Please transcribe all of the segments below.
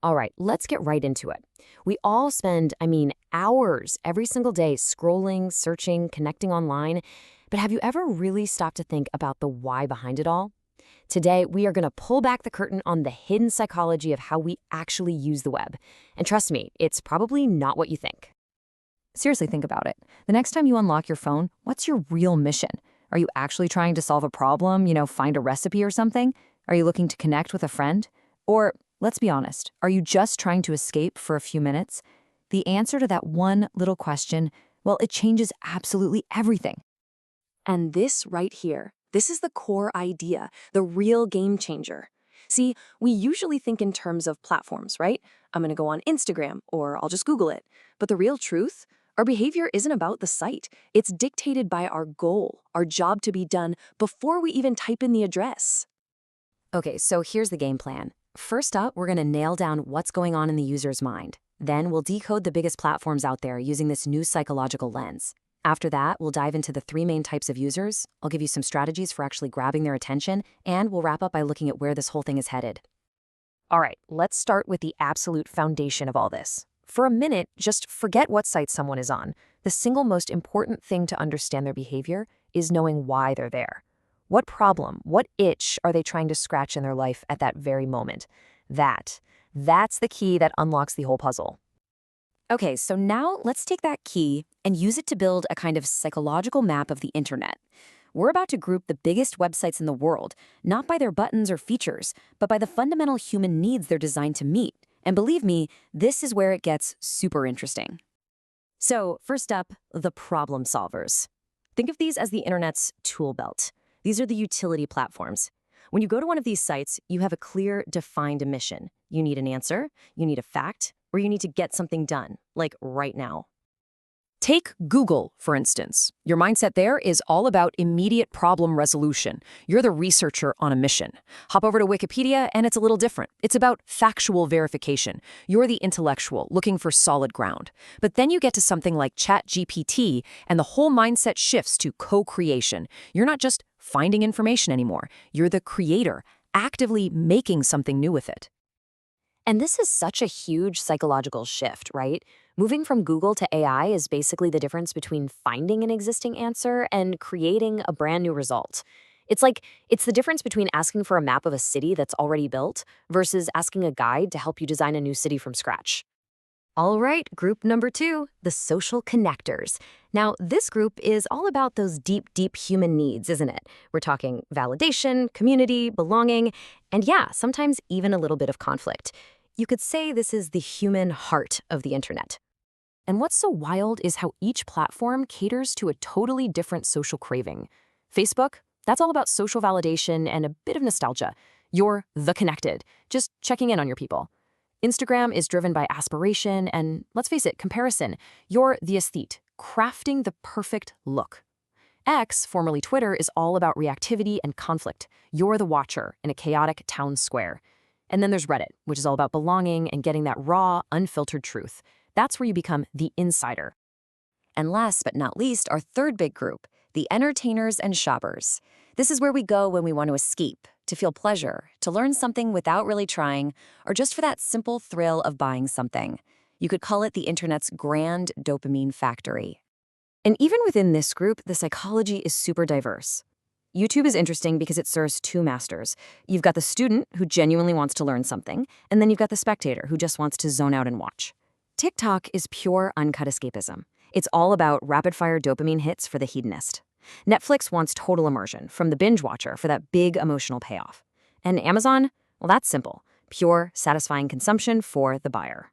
All right, let's get right into it. We all spend, hours every single day scrolling, searching, connecting online. But have you ever really stopped to think about the why behind it all? Today, we are going to pull back the curtain on the hidden psychology of how we actually use the web. And trust me, it's probably not what you think. Seriously, think about it. The next time you unlock your phone, what's your real mission? Are you actually trying to solve a problem, find a recipe or something? Are you looking to connect with a friend? Or, let's be honest, are you just trying to escape for a few minutes? The answer to that one little question, well, it changes absolutely everything. And this right here, this is the core idea, the real game changer. See, we usually think in terms of platforms, right? I'm going to go on Instagram or I'll just Google it. But the real truth, our behavior isn't about the site. It's dictated by our goal, our job to be done before we even type in the address. Okay, so here's the game plan. First up, we're going to nail down what's going on in the user's mind. Then we'll decode the biggest platforms out there using this new psychological lens. After that, we'll dive into the three main types of users. I'll give you some strategies for actually grabbing their attention, and we'll wrap up by looking at where this whole thing is headed. All right, let's start with the absolute foundation of all this. For a minute, just forget what site someone is on. The single most important thing to understand their behavior is knowing why they're there. What problem, what itch are they trying to scratch in their life at that very moment? That's the key that unlocks the whole puzzle. Okay, so now let's take that key and use it to build a kind of psychological map of the internet. We're about to group the biggest websites in the world, not by their buttons or features, but by the fundamental human needs they're designed to meet. And believe me, this is where it gets super interesting. So, first up, the problem solvers. Think of these as the internet's tool belt. These are the utility platforms. When you go to one of these sites, you have a clear, defined mission. You need an answer, you need a fact, or you need to get something done, like right now. Take Google, for instance. Your mindset there is all about immediate problem resolution. You're the researcher on a mission. Hop over to Wikipedia, and it's a little different. It's about factual verification. You're the intellectual, looking for solid ground. But then you get to something like ChatGPT, and the whole mindset shifts to co-creation. You're not just finding information anymore. You're the creator, actively making something new with it. And this is such a huge psychological shift, right? Moving from Google to AI is basically the difference between finding an existing answer and creating a brand new result. It's the difference between asking for a map of a city that's already built versus asking a guide to help you design a new city from scratch. All right, group number 2, the social connectors. Now, this group is all about those deep, deep human needs, isn't it? We're talking validation, community, belonging, and yeah, sometimes even a little bit of conflict. You could say this is the human heart of the internet. And what's so wild is how each platform caters to a totally different social craving. Facebook, that's all about social validation and a bit of nostalgia. You're the connected, just checking in on your people. Instagram is driven by aspiration and, let's face it, comparison. You're the aesthete, crafting the perfect look. X, formerly Twitter, is all about reactivity and conflict. You're the watcher in a chaotic town square. And then there's Reddit, which is all about belonging and getting that raw, unfiltered truth. That's where you become the insider. And last but not least, our third big group, the entertainers and shoppers. This is where we go when we want to escape, to feel pleasure, to learn something without really trying, or just for that simple thrill of buying something. You could call it the internet's grand dopamine factory. And even within this group, the psychology is super diverse. YouTube is interesting because it serves two masters. You've got the student who genuinely wants to learn something, and then you've got the spectator who just wants to zone out and watch. TikTok is pure uncut escapism. It's all about rapid-fire dopamine hits for the hedonist. Netflix wants total immersion from the binge watcher for that big emotional payoff. And Amazon? Well, that's simple. Pure, satisfying consumption for the buyer.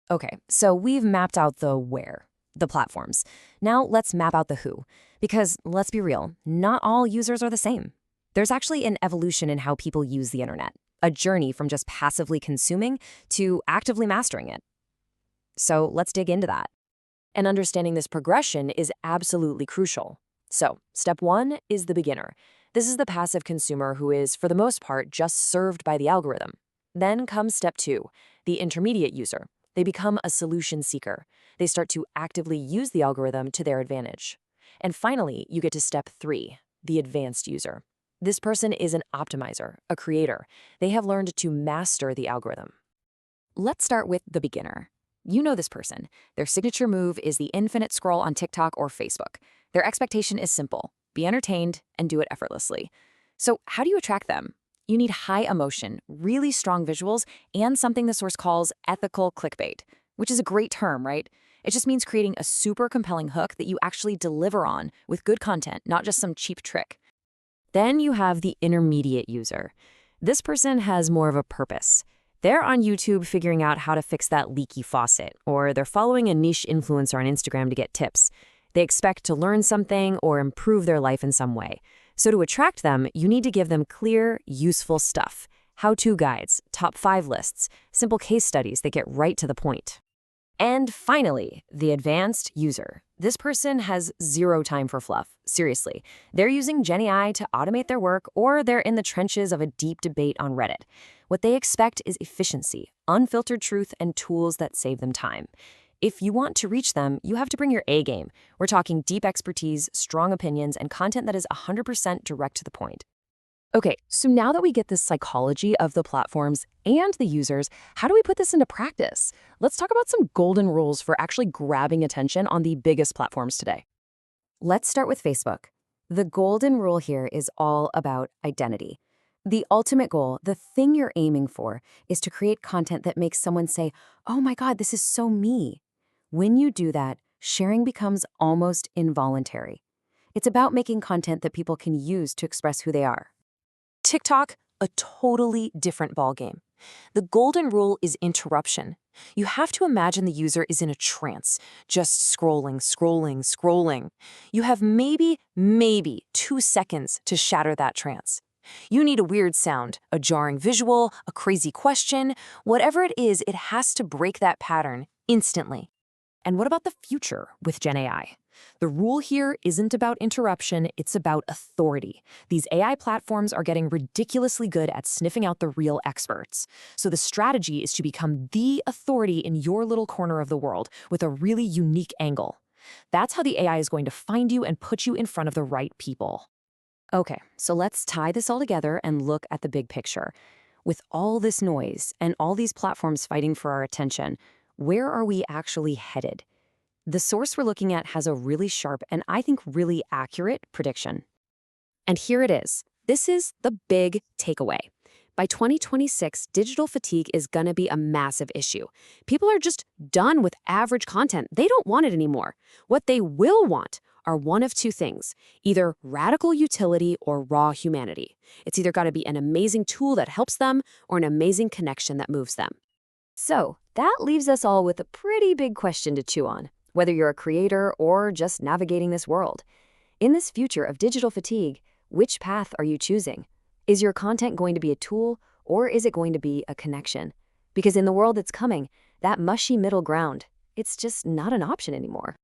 Okay, so we've mapped out the where, the platforms. Now let's map out the who. Because let's be real, not all users are the same. There's actually an evolution in how people use the internet, a journey from just passively consuming to actively mastering it. So let's dig into that. And understanding this progression is absolutely crucial. So, step 1 is the beginner. This is the passive consumer who is, for the most part, just served by the algorithm. Then comes step 2, the intermediate user. They become a solution seeker. They start to actively use the algorithm to their advantage. And finally, you get to step 3, the advanced user. This person is an optimizer, a creator. They have learned to master the algorithm. Let's start with the beginner. You know this person. Their signature move is the infinite scroll on TikTok or Facebook. Their expectation is simple: be entertained and do it effortlessly. So, how do you attract them? You need high emotion, really strong visuals, and something the source calls ethical clickbait, which is a great term, right? It just means creating a super compelling hook that you actually deliver on with good content, not just some cheap trick. Then you have the intermediate user. This person has more of a purpose. They're on YouTube figuring out how to fix that leaky faucet, or they're following a niche influencer on Instagram to get tips. They expect to learn something or improve their life in some way. So to attract them, you need to give them clear, useful stuff: how-to guides, top 5 lists, simple case studies that get right to the point. And finally, the advanced user. This person has zero time for fluff. Seriously, they're using GenAI to automate their work, or they're in the trenches of a deep debate on Reddit. What they expect is efficiency, unfiltered truth, and tools that save them time. If you want to reach them, you have to bring your A game. We're talking deep expertise, strong opinions, and content that is 100% direct to the point. Okay, so now that we get the psychology of the platforms and the users, how do we put this into practice? Let's talk about some golden rules for actually grabbing attention on the biggest platforms today. Let's start with Facebook. The golden rule here is all about identity. The ultimate goal, the thing you're aiming for, is to create content that makes someone say, "Oh my God, this is so me." When you do that, sharing becomes almost involuntary. It's about making content that people can use to express who they are. TikTok, a totally different ballgame. The golden rule is interruption. You have to imagine the user is in a trance, just scrolling, scrolling, scrolling. You have maybe 2 seconds to shatter that trance. You need a weird sound, a jarring visual, a crazy question. Whatever it is, it has to break that pattern instantly. And what about the future with GenAI? The rule here isn't about interruption, it's about authority. These AI platforms are getting ridiculously good at sniffing out the real experts. So the strategy is to become the authority in your little corner of the world with a really unique angle. That's how the AI is going to find you and put you in front of the right people. Okay, so let's tie this all together and look at the big picture. With all this noise and all these platforms fighting for our attention, where are we actually headed? The source we're looking at has a really sharp and I think really accurate prediction. And here it is. This is the big takeaway. By 2026, digital fatigue is going to be a massive issue. People are just done with average content. They don't want it anymore. What they will want are one of two things: either radical utility or raw humanity. It's either got to be an amazing tool that helps them or an amazing connection that moves them. So that leaves us all with a pretty big question to chew on, whether you're a creator or just navigating this world. In this future of digital fatigue, which path are you choosing? Is your content going to be a tool, or is it going to be a connection? Because in the world that's coming, that mushy middle ground, it's just not an option anymore.